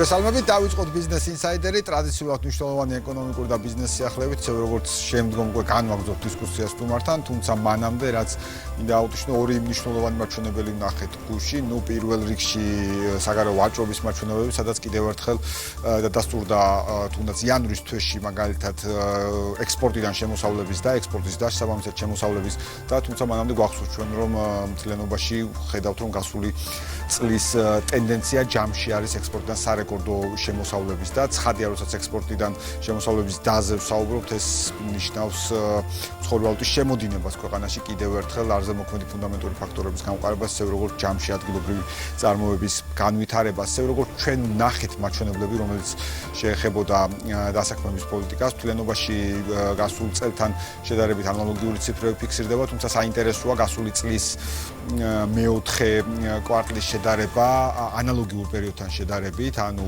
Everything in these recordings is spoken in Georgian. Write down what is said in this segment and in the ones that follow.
მოგესალმებით, დავიწყოთ ბიზნეს ინსაიდერი, ტრადიციულად მნიშვნელოვანი ეკონომიკური და ბიზნეს სიახლეებით, ისე როგორც შემდგომ განვაგრძობთ დისკუსიას თუმართან, თუმცა მანამდე რაც მინდა ავთიშნო ორი მნიშვნელოვანი მაჩვენებელი ვნახეთ გუშინ, პირველ რიგში საგარეო ვაჭრობის მაჩვენებები, სადაც კიდევ ერთხელ დადასტურდა თუნდაც იანვრის თვეში მაგალითად ექსპორტიდან შემოსავლების და ექსპორტის და შესაბამისად შემოსავლების და თუმცა მანამდე გვახსოვს ჩვენ რომ მთლიანობაში ხედავთ რომ გასული წლის ტენდენცია ჯამში არის ექსპორტიდან სარეკორდო შემოსავლების და ცხადია როდესაც ექსპორტიდან შემოსავლების დაზე ვსაუბრობთ ეს ნიშნავს ცხოვრვალობის შემოდინებას ქვეყანაში კიდევ ერთხელ არზე მოქმედი ფუნდამენტური ფაქტორების გამყარებას ისე როგორც ჯამში ადგილობრივი წარმოების განვითარებას ისე როგორც ჩვენ ვნახეთ მაჩვენებლები რომელიც შეეხებოდა დასაქმების პოლიტიკას მთლიანობაში გასულ წელთან შედარებით ანალოგიური ციფრები ფიქსირდება თუმცა საინტერესოა გასული წლის მეოთხე კვარტლის შედარება ანალოგიურ პერიოდთან შედარებით, ანუ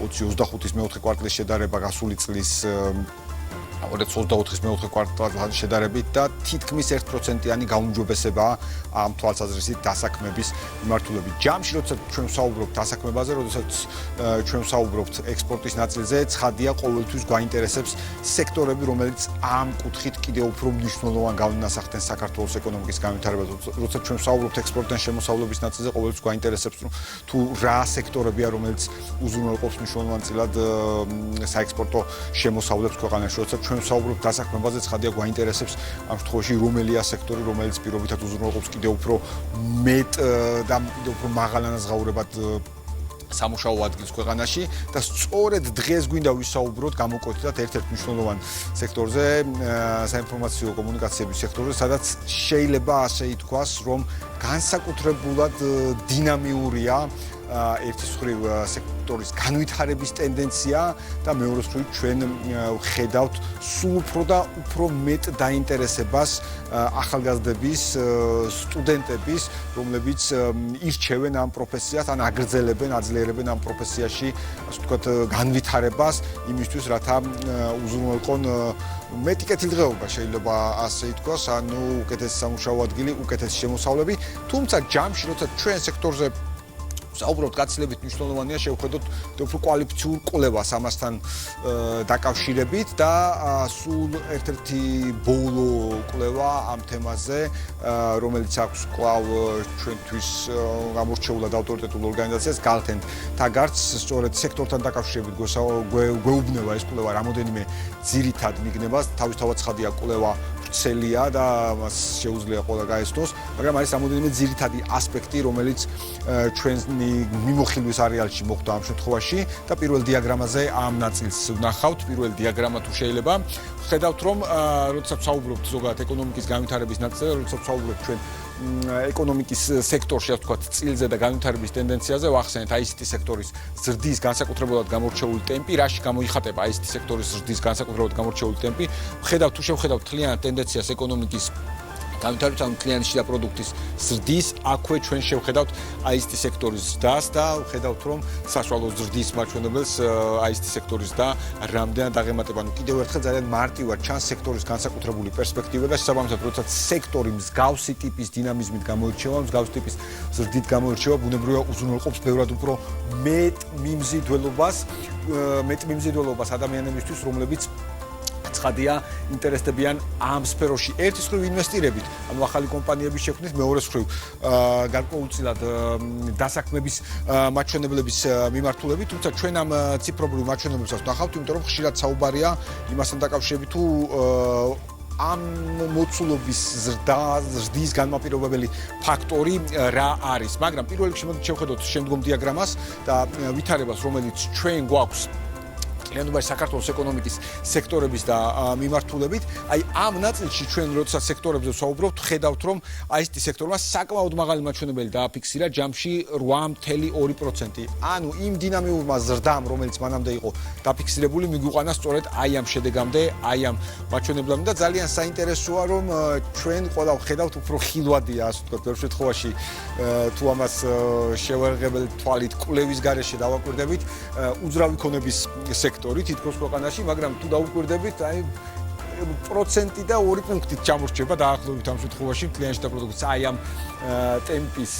2025-ის მეოთხე კვარტლის შედარება გასული წლის 2024-ის მეოთხე კვარტალთან შედარებით და თითქმის 1%-იანი გაუმჯობესებაა ამ თვალსაზრისით დასაქმების მიმართულებით. ჯამში როდესაც ჩვენ ვსაუბრობთ დასაქმებაზე, როდესაც ჩვენ ვსაუბრობთ ექსპორტის ნაწილზე, ცხადია ყოველთვის გვაინტერესებს სექტორები, რომელიც ამ კუთხით კიდევ უფრო მნიშვნელოვან გავლენას ახდენს საქართველოს ეკონომიკის განვითარებაზე. როდესაც ჩვენ ვსაუბრობთ ექსპორტიდან შემოსავლების ნაწილზე, ყოველთვის გვაინტერესებს თუ რა სექტორებია, რომელიც უზრუნველყოფს მნიშვნელოვანწილად საექსპორტო შემოსავლებს ქვეყანაში. როდესაც ჩვენ ვსაუბრობთ დასაქმებაზე, ცხადია გვაინტერესებს ამ შემთხვევაში რომელია სექტორი, რომელიც პირობითად უზრუნველყოფს კიდევ უფრო მეტ და კიდევ უფრო მაღალ ანაზღაურებად სამუშაო ადგილს ქვეყანაში და სწორედ დღეს გვინდა ვისაუბროთ გამოკვეთილად ერთ-ერთ მნიშვნელოვან სექტორზე, საინფორმაციო კომუნიკაციების სექტორზე, სადაც შეიძლება ასე ითქვას, რომ განსაკუთრებულად დინამიურია ერთის მხრივ სექტორის განვითარების ტენდენცია და მეორეს მხრივ ჩვენ ვხედავთ სულ უფრო და უფრო მეტ დაინტერესებას ახალგაზრდების, სტუდენტების, რომლებიც ირჩევენ ამ პროფესიას, ან აგრძელებენ, აძლიერებენ ამ პროფესიაში, ასე ვთქვათ, განვითარებას იმისთვის, რათა უზრუნველყონ მეტი კეთილდღეობა შეიძლება ასე ითქვას, ანუ უკეთესი სამუშაო ადგილი, უკეთესი შემოსავლები, თუმცა ჯამში როცა ჩვენ სექტორზე საუბრობთ გაცილებით მნიშვნელოვანია შევხედოთ უფრო კვალიფიციურ კვლევას ამასთან დაკავშირებით და სულ ერთ-ერთი ბოლო კვლევა ამ თემაზე რომელიც აქვს კვლავ ჩვენთვის გამორჩეულად ავტორიტეტულ ორგანიზაციას Galtent Tagarts სწორედ სექტორთან დაკავშირებით გვეუბნება ეს კვლევა რამოდენიმე ძირითად მიგნებას თავისთავად ცხადია კვლევა ვრცელია და მას შეუძლია ყველა გაესწროს მაგრამ არის რამოდენიმე ძირითადი ასპექტი რომელიც ჩვენს მიმოხილვის არეალში მოხდა ამ შემთხვევაში და პირველ დიაგრამაზე ამ ნაწილს ვნახავთ. პირველ დიაგრამა თუ შეიძლება ხედავთ რომ როდესაც ვსაუბრობთ ზოგადად ეკონომიკის განვითარების ნაწილზე, როდესაც ვსაუბრობთ ჩვენ ეკონომიკის სექტორში, ასე ვთქვათ, წილზე და განვითარების ტენდენციაზე, ვახსენეთ ICT სექტორის ზრდის განსაკუთრებულად გამორჩეული ტემპი, რაში გამოიხატება ICT სექტორის ზრდის განსაკუთრებულად გამორჩეული ტემპი. ვხედავთ თუ შევხედავთ მთლიანად ტენდენციას ეკონომიკის განვითარების ან მთლიანი შიდა პროდუქტის ზრდის, აქვე ჩვენ შევხედავთ ICT სექტორის ზრდას და ვხედავთ რომ საშუალო ზრდის მაჩვენებელს ICT სექტორის ზრდა რამდენად აღემატება. ანუ კიდევ ერთხელ ძალიან მარტივად ჩანს სექტორის განსაკუთრებული პერსპექტივა და შესაბამისად, როდესაც სექტორი მსგავსი ტიპის დინამიზმით გამოირჩევა, მსგავსი ტიპის ზრდით გამოირჩევა, ბუნებრივია უზრუნველყოფს ბევრად უფრო მეტ მიმზიდველობას ადამიანებისთვის, რომლებიც ცხადია ინტერესდებიან ამ სფეროში. ერთის მხრივ ინვესტირებით, ანუ ახალი კომპანიების შექმნით, მეორეს მხრივ გარკვეულწილად დასაქმების მაჩვენებლების მიმართულებით, თუმცა ჩვენ ამ ციფრობრივ მაჩვენებლებსაც ვნახავთ, იმიტომ რომ ხშირად საუბარია იმასთან დაკავშირებით, თუ ამ მოცულობის ზრდის განმაპირობებელი ფაქტორი რა არის. მაგრამ პირველ რიგში მოდით შევხედოთ შემდგომ დიაგრამას და ვითარებას, რომელიც ჩვენ გვაქვს ლენდუბაში საქართველოს ეკონომიკის სექტორების და მიმართულებით, აი ამ ნაწილში ჩვენ როდესაც სექტორებზე ვსაუბრობთ, ხედავთ რომ ICT სექტორმა საკმაოდ მაღალი მაჩვენებელი დააფიქსირა ჯამში 8.2%. ანუ იმ დინამიურმა ზრდამ, რომელიც მანამდე იყო დაფიქსირებული, მიგვიყვანა სწორედ აი ამ შედეგამდე, აი ამ მაჩვენებლამდე და ძალიან საინტერესოა რომ ჩვენ ყველა ვხედავთ უფრო ხილვადია, ასე ვთქვათ, ბევრ შემთხვევაში თუ ამას შევერღებელი თვალით კვლევის გარეშე დავაკვირდებით, უძრავი ქონების სექტორი თითქოს ქვეყანაში, მაგრამ თუ დაუკვირდებით, აი პროცენტი და 2 პუნქტით ჩამორჩება დაახლოებით ამ შემთხვევაში კლიანტთა პროდუქცია აი ამ ტემპის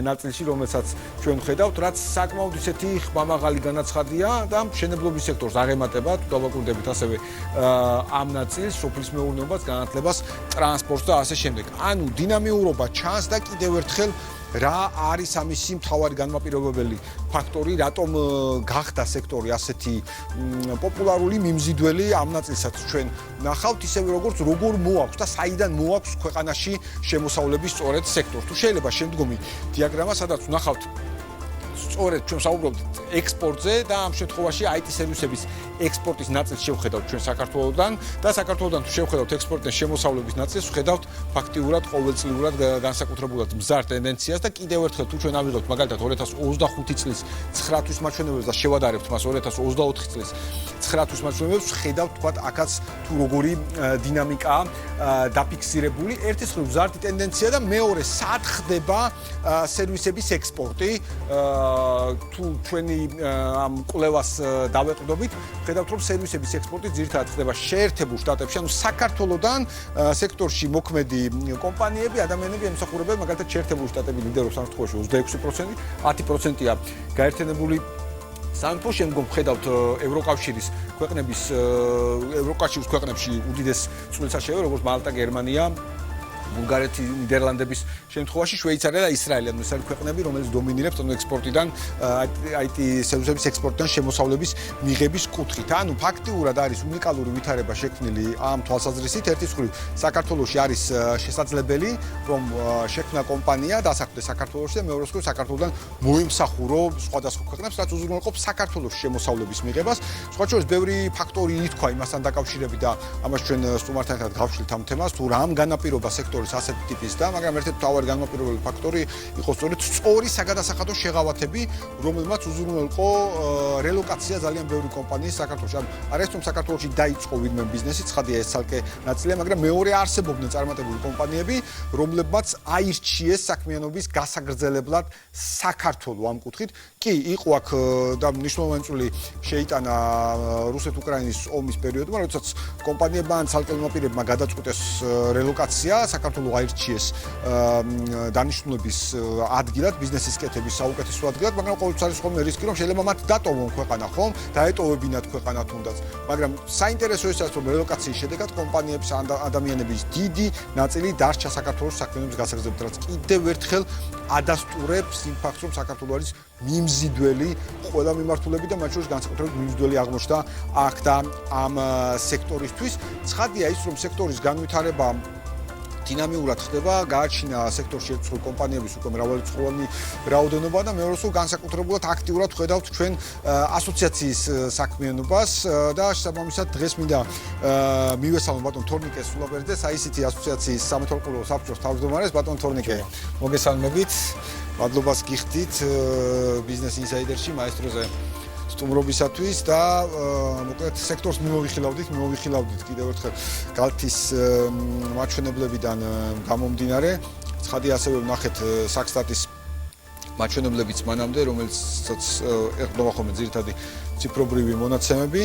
ნაწილში, რომელსაც ჩვენ ვხედავთ, რაც საკმაოდ ისეთი ხმამაღალი განაცხადია და მშენებლობის სექტორს აღემატება, თუ დავაკვირდებით ასევე ამ ნაწილს, სოფლის მეურნეობას, განათლებას, ტრანსპორტს და ასე შემდეგ. ანუ დინამიურობა ჩანს და კიდევ ერთხელ რა არის ამისი მთავარი განმაპირობებელი ფაქტორი, რატომ გახდა სექტორი ასეთი პოპულარული მიმზიდველი ამ ნაწილსაც ჩვენ ნახავთ, ისევე როგორც როგორ მოაქვს და საიდან მოაქვს ქვეყანაში შემოსავლების სწორედ სექტორს. თუ შეიძლება შემდგომი დიაგრამა, სადაც ვნახავთ სწორედ ჩვენ საუბრობთ ექსპორტზე და ამ შემთხვევაში IT სერვისების ექსპორტის ნაწილს შევხედავთ ჩვენ საქართველოსთან და საქართველოსთან თუ შევხედავთ ექსპორტის შემოსავლების ნაწილს, ვხედავთ ფაქტიურად ყოველწლიურად განსაკუთრებულად მზარ ტენდენციას და კიდევ ერთხელ თუ ჩვენ ავიღოთ მაგალითად 2025 წლის 9 თვის მაჩვენებელს და შევადარებთ მას 2024 წლის 9 თვის მაჩვენებელს, ვხედავთ თქვათ აქაც თუ როგორი დინამიკაა დაფიქსირებული. ერთის მხრივ მზარდი ტენდენცია და მეორე სად ხდება სერვისების ექსპორტი თუ ჩვენი ამ კვლევას დავეყრდობით, ვხედავთ რომ სერვისების ექსპორტი ძირითადად ხდება შეერთებულ შტატებში, ანუ საქართველოსთან სექტორში მოქმედი კომპანიები, ადამიანები ემსახურებენ მაგალითად შეერთებულ შტატები ლიდერობს ამ შემთხვევაში 26%, 10%-ია გაერთიანებული სამეფო, შემდგომ ვხედავთ ევროკავშირის ქვეყნებში უდიდეს წყვილსაშევი, როგორც მალტა, გერმანია, ბულგარეთი, ნიდერლანდების შემთხვევაში შვეიცარია და ისრაელი, ანუ ეს არის ქვეყნები, რომელიც დომინირებს ექსპორტიდან, IT სერვისების ექსპორტიდან შემოსავლების მიღების კუთხით. ანუ ფაქტიურად არის უნიკალური ვითარება შექმნილი ამ თვალსაზრისით. ერთის მხრივ საქართველოში არის შესაძლებელი, რომ შექმნა კომპანია დასახლდეს საქართველოში და მეორეს მხრივ საქართველოსთან მოემსახურო სხვადასხვა ქვეყნებს, რაც უზრუნველყოფს საქართველოს შემოსავლების მიღებას. სხვა შორის ბევრი ფაქტორი ითქვა იმასთან დაკავშირებით და ამას ჩვენ სტუმართან ერთად გავშლით ამ თემას, თუ რამ განაპირობა სექტორის ასეთი ტიპის და მაგრამ ერთ-ერთი მთავარი განმაპირობებელი ფაქტორი იყო სწორედ სწორი საგადასახადო შეღავათები, რომელმაც უზრუნველყო რელოკაცია ძალიან ბევრი კომპანიის საქართველოში. ანუ არის რომ საქართველოში დაიწყო ვინმე ბიზნესი, ცხადია ეს ცალკე ნაწილია, მაგრამ მეორე არსებობდნენ წარმატებული კომპანიები, რომლებმაც აირჩიეს საქმიანობის გასაგრძელებლად საქართველოს ამ კუთხით. კი, იყო აქ და მნიშვნელოვანი წვლილი შეიტანა რუსეთ-უკრაინის ომის პერიოდმა, როდესაც კომპანიებმა ან ცალკეულმა პირებმა გადაწყვიტეს რელოკაცია საქართველოს აირჩიეს დანიშნულების ადგილად, ბიზნესის კეთების საუკეთესო ადგილად, მაგრამ ყოველთვის არის ხოლმე რისკი, რომ შეიძლება მათ დატოვონ ქვეყანა, ხომ? დაეტოვებინათ ქვეყანა თუნდაც. მაგრამ საინტერესო ის არის, რომ რელოკაციის შედეგად კომპანიების ან ადამიანების დიდი ნაწილი დარჩა საქართველოს საქმიანობის გასაგრძელებლად, რაც კიდევ ერთხელ ადასტურებს იმ ფაქტს, რომ საქართველოს არის მიმზიდველი ყველა მიმართულებით და მათ შორის განსაკუთრებით მიმზიდველი აღმოჩნდა აქ და ამ სექტორისთვის. ცხადია ის, რომ სექტორის განვითარება დინამიურად ხდება, გააჩინა სექტორში ერთწლ კომპანიების უკვე მრავალრიცხოვანი რაოდენობა და მეორე სულ განსაკუთრებულად აქტიურად ხედავთ ჩვენ ასოციაციის საქმიანობას და შესაბამისად დღეს მინდა მივესალმო ბატონ თორნიკე სულაბერძეს, ICT ასოციაციის სამეთვალყურეო საბჭოს თავმჯდომარეს. ბატონ თორნიკე, მოგესალმებით. მადლობას გიხდით ბიზნეს ინსაიდერში მაესტროზე სტუმრობისათვის და მოკლედ სექტორს მივიხილავდით კიდევ ერთხელ გალთის მაჩვენებლებიდან გამომდინარე. ცხადია ასევე ვნახეთ საქსტატის მაჩვენებლებიც მანამდე, რომელსაც ეყრდნობა ხოლმე ძირითადი ციფრობრივი მონაცემები.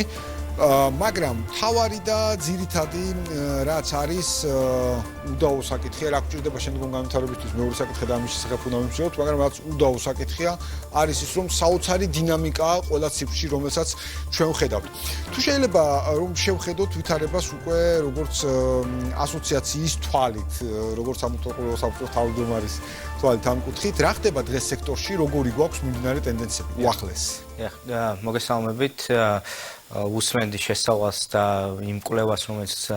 მაგრამ თავარი და ძირითადი რაც არის უდაო საკითხია, რა გვჭირდება შემდგომ განვითარებისთვის, მეორე საკითხი და ამის შესახებ უნდა ვიმსჯელოთ, მაგრამ რაც უდაო საკითხია არის ის, რომ საოცარი დინამიკაა ყველა ციფრში, რომელსაც ჩვენ ვხედავთ. თუ შეიძლება რომ შევხედოთ ვითარებას უკვე როგორც ასოციაციის თვალით, როგორც სამეთვალყურეო საბჭოს თავმჯდომარის თვალით ამ კუთხით, რა ხდება დღეს სექტორში, როგორი გვაქვს მიმდინარე ტენდენციები უახლესი? მოგესალმებით. უსმენდი შესწავლას და იმ კვლევას, რომელიც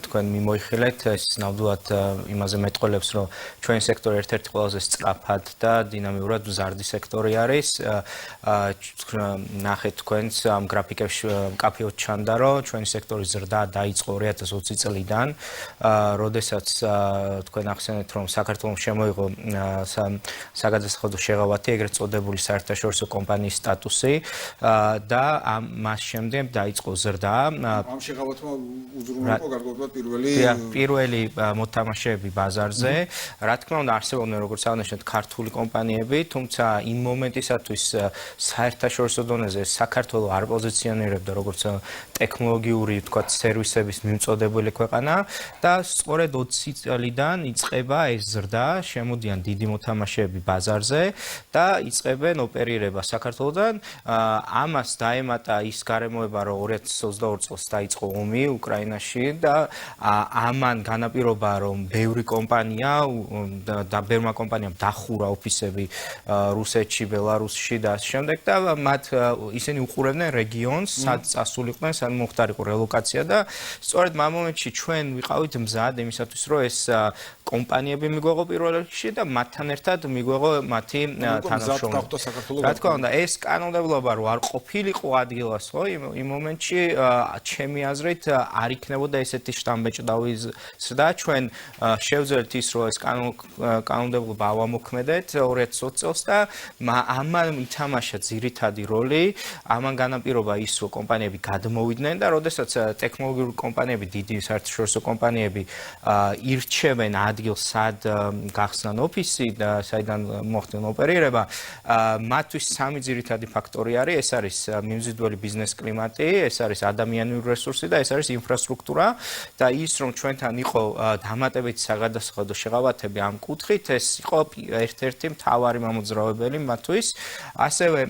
თქვენ მიმოიხილეთ, ეს ნამდვილად იმაზე მეტყველებს, რომ ჩვენი სექტორი ერთ-ერთი ყველაზე სწრაფად და დინამიურად მზარდი სექტორი არის. ნახეთ თქვენს ამ გრაფიკებში მკაფიოდ ჩანდა, რომ ჩვენი სექტორის ზრდა დაიწყო 2020 წლიდან, როდესაც თქვენ ახსენეთ, რომ საქართველოს შემოიღო საგადასახადო შეღავათი, ეგრეთ წოდებული საერთაშორისო კომპანიის სტატუსი და მას შემდეგ დაიწყო ზრდა. ამ შეღავათმა უზრუნველყო გარკვეულად პირველი მოთამაშეები ბაზარზე. რა თქმა უნდა, არსებობდნენ როგორც აღნიშნეთ ქართული კომპანიები, თუმცა იმ მომენტისათვის საერთაშორისო დონეზე საქართველოს არ პოზიციონირებდა როგორც ტექნოლოგიური, ვთქვათ, სერვისების მიმწოდებელი ქვეყანა და სწორედ 20 წლიდან იწყება ეს ზრდა, შემოდიან დიდი მოთამაშეები ბაზარზე და იწყებენ ოპერირება საქართველოსთან. ამას დაემატა ის გარემოება, რომ 2022 წელს დაიწყო ომი უკრაინაში და ამან განაპირობა, რომ ბევრი კომპანია და ბევრმა კომპანიამ დახურა ოფისები რუსეთში, ბელარუსში და ამ შემდეგ და მათ ისინი უყურებდნენ რეგიონს, სადაც წასულიყვნენ, სად მოხდარიყო რელოკაცია და სწორედ ამ მომენტში ჩვენ ვიყავით მზად იმისათვის, რომ ეს კომპანიები მიგვეღო პირველ რიგში და მათთან ერთად მიგვეღო მათი თანამშრომლობა. რა თქმა უნდა, ეს კანონმდებლობა რო არ ყოფილიყო ადგილას, ხო, იმ მომენტში ჩემი აზრით არ იქნებოდა ესეთი შტამბეჭდავი ზრდა. ჩვენ შევძლებთ ის, რომ ეს კანონმდებლობა ავამოქმედეთ 2020 წელს და ამან ითამაშა ძირითადი როლი, ამან განაპირობა ის, რომ კომპანიები გადმოვიდნენ და როდესაც ტექნოლოგიური კომპანიები, დიდი საერთაშორისო კომპანიები ირჩევენ ადგილს, სად გახსნან ოფისი და საიდან მოხდნენ ოპერირება, მათთვის სამი ძირითადი ფაქტორი არის, ეს არის მიმზიდველი ბიზნეს კლიმატი, ეს არის ადამიანური რესურსი და ეს არის ინფრასტრუქტურა და ის რომ ჩვენთან იყო დამატებითი საგადასახადო შეღავათები ამ კუთხით, ეს იყო ერთ-ერთი მთავარი მამოძრავებელი მათთვის. ასევე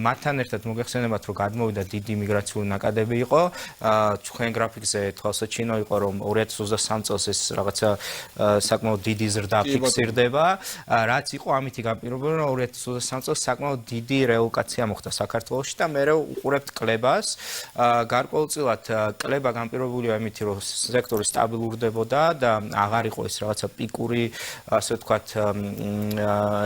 მათთან ერთად მოგეხსენებათ, რომ გადმოვიდა დიდი მიგრაციული ნაკადები იყო. ჩვენ გრაფიკზე თვალსაჩინო იყო, რომ 2023 წელს ეს რაღაცა საკმაოდ დიდი ზრდა ფიქსირდება, რაც იყო ამითი განპირობებული, რომ 2023 წელს საკმაოდ დიდი რელოკაცია მოხდა საქართველოში და მე უყურებთ კლებას. გარკვეულწილად კლება განპირობებულია იმითი, რომ სექტორი სტაბილურდებოდა და აღარ იყო ეს რაღაცა პიკური, ასე ვთქვათ,